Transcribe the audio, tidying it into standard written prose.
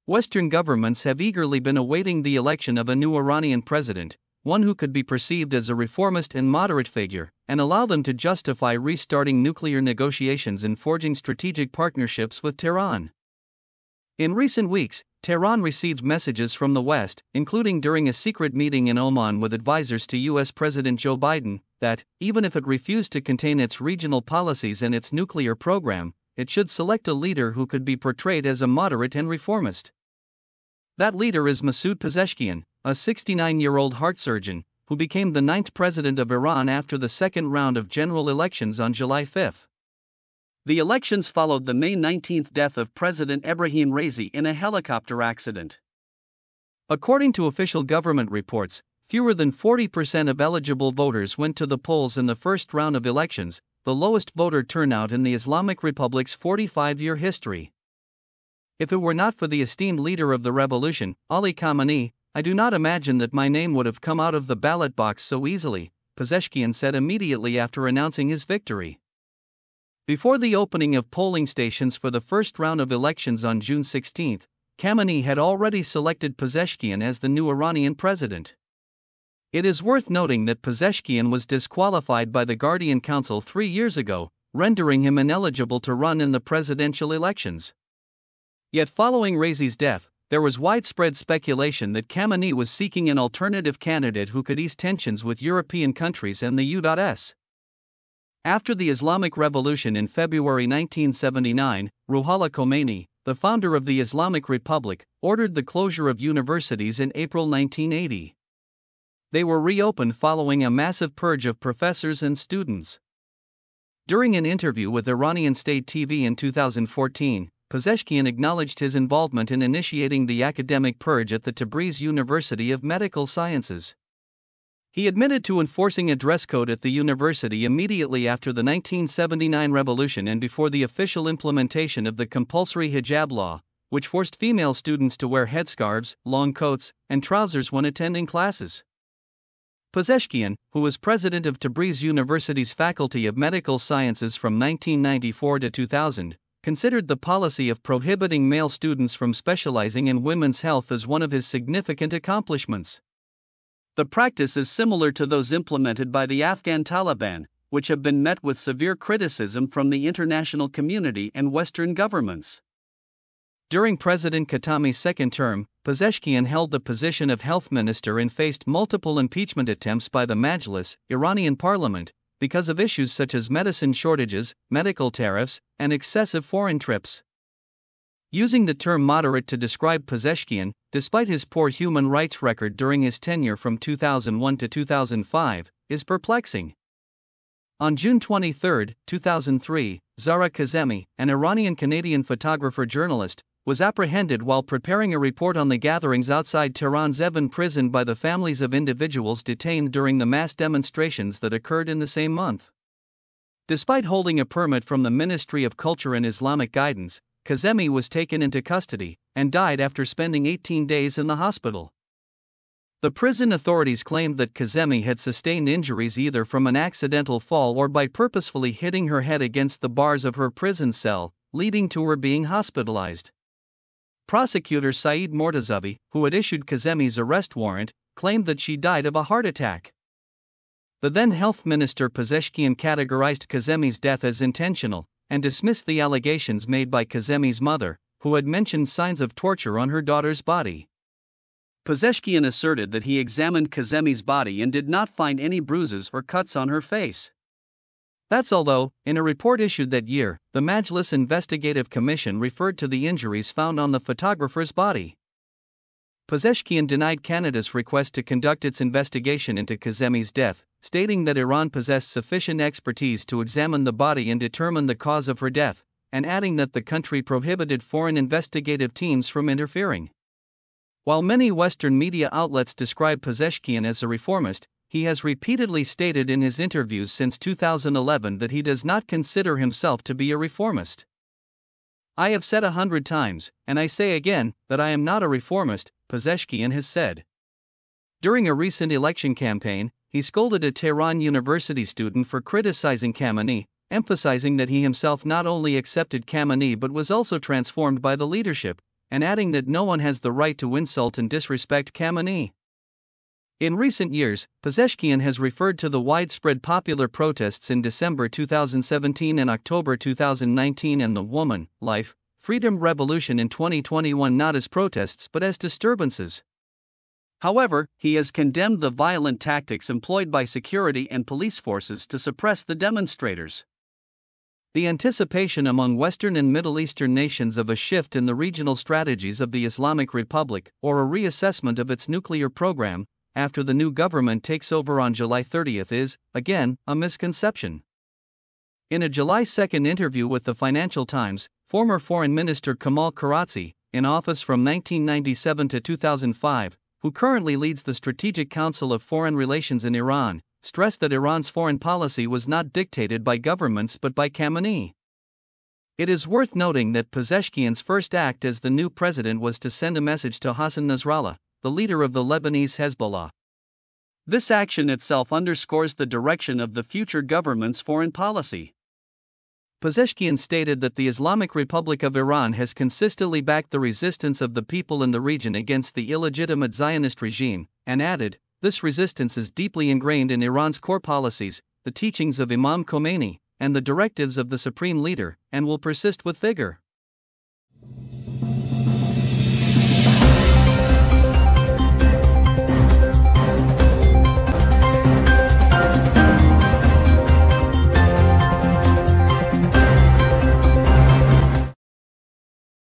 Western governments have eagerly been awaiting the election of a new Iranian president, one who could be perceived as a reformist and moderate figure, and allow them to justify restarting nuclear negotiations and forging strategic partnerships with Tehran. In recent weeks, Tehran received messages from the West, including during a secret meeting in Oman with advisors to U.S. President Joe Biden, that, even if it refused to contain its regional policies and its nuclear program, it should select a leader who could be portrayed as a moderate and reformist. That leader is Masoud Pezeshkian, a 69-year-old heart surgeon, who became the 9th president of Iran after the second round of general elections on July 5. The elections followed the May 19 death of President Ebrahim Raisi in a helicopter accident. According to official government reports, fewer than 40% of eligible voters went to the polls in the first round of elections, the lowest voter turnout in the Islamic Republic's 45-year history. If it were not for the esteemed leader of the revolution, Ali Khamenei, I do not imagine that my name would have come out of the ballot box so easily, Pezeshkian said immediately after announcing his victory. Before the opening of polling stations for the first round of elections on June 16, Khamenei had already selected Pezeshkian as the new Iranian president. It is worth noting that Pezeshkian was disqualified by the Guardian Council 3 years ago, rendering him ineligible to run in the presidential elections. Yet following Raisi's death, there was widespread speculation that Khamenei was seeking an alternative candidate who could ease tensions with European countries and the U.S. After the Islamic Revolution in February 1979, Ruhollah Khomeini, the founder of the Islamic Republic, ordered the closure of universities in April 1980. They were reopened following a massive purge of professors and students. During an interview with Iranian State TV in 2014, Pezeshkian acknowledged his involvement in initiating the academic purge at the Tabriz University of Medical Sciences. He admitted to enforcing a dress code at the university immediately after the 1979 revolution and before the official implementation of the compulsory hijab law, which forced female students to wear headscarves, long coats, and trousers when attending classes. Pezeshkian, who was president of Tabriz University's Faculty of Medical Sciences from 1994 to 2000, considered the policy of prohibiting male students from specializing in women's health as one of his significant accomplishments. The practice is similar to those implemented by the Afghan Taliban, which have been met with severe criticism from the international community and Western governments. During President Khatami's second term, Pezeshkian held the position of health minister and faced multiple impeachment attempts by the Majlis, Iranian parliament, because of issues such as medicine shortages, medical tariffs, and excessive foreign trips. Using the term moderate to describe Pezeshkian, despite his poor human rights record during his tenure from 2001 to 2005, is perplexing. On June 23, 2003, Zahra Kazemi, an Iranian-Canadian photographer-journalist, was apprehended while preparing a report on the gatherings outside Tehran's Evin prison by the families of individuals detained during the mass demonstrations that occurred in the same month. Despite holding a permit from the Ministry of Culture and Islamic Guidance, Kazemi was taken into custody and died after spending 18 days in the hospital. The prison authorities claimed that Kazemi had sustained injuries either from an accidental fall or by purposefully hitting her head against the bars of her prison cell, leading to her being hospitalized. Prosecutor Saeed Mortazavi, who had issued Kazemi's arrest warrant, claimed that she died of a heart attack. The then health minister Pezeshkian categorized Kazemi's death as intentional and dismissed the allegations made by Kazemi's mother, who had mentioned signs of torture on her daughter's body. Pezeshkian asserted that he examined Kazemi's body and did not find any bruises or cuts on her face. That's although, in a report issued that year, the Majlis Investigative Commission referred to the injuries found on the photographer's body. Pezeshkian denied Canada's request to conduct its investigation into Kazemi's death, stating that Iran possessed sufficient expertise to examine the body and determine the cause of her death, and adding that the country prohibited foreign investigative teams from interfering. While many Western media outlets describe Pezeshkian as a reformist, he has repeatedly stated in his interviews since 2011 that he does not consider himself to be a reformist. I have said 100 times, and I say again, that I am not a reformist, Pezeshkian has said. During a recent election campaign, he scolded a Tehran University student for criticizing Khamenei, emphasizing that he himself not only accepted Khamenei but was also transformed by the leadership, and adding that no one has the right to insult and disrespect Khamenei. In recent years, Pezeshkian has referred to the widespread popular protests in December 2017 and October 2019 and the Woman, Life, Freedom Revolution in 2021 not as protests but as disturbances. However, he has condemned the violent tactics employed by security and police forces to suppress the demonstrators. The anticipation among Western and Middle Eastern nations of a shift in the regional strategies of the Islamic Republic or a reassessment of its nuclear program after the new government takes over on July 30 is, again, a misconception. In a July 2 interview with the Financial Times, former Foreign Minister Kamal Karachi, in office from 1997 to 2005, who currently leads the Strategic Council of Foreign Relations in Iran, stressed that Iran's foreign policy was not dictated by governments but by Khamenei. It is worth noting that Pezeshkian's first act as the new president was to send a message to Hassan Nasrallah, the leader of the Lebanese Hezbollah. This action itself underscores the direction of the future government's foreign policy. Pezeshkian stated that the Islamic Republic of Iran has consistently backed the resistance of the people in the region against the illegitimate Zionist regime, and added, "This resistance is deeply ingrained in Iran's core policies, the teachings of Imam Khomeini, and the directives of the supreme leader, and will persist with vigor."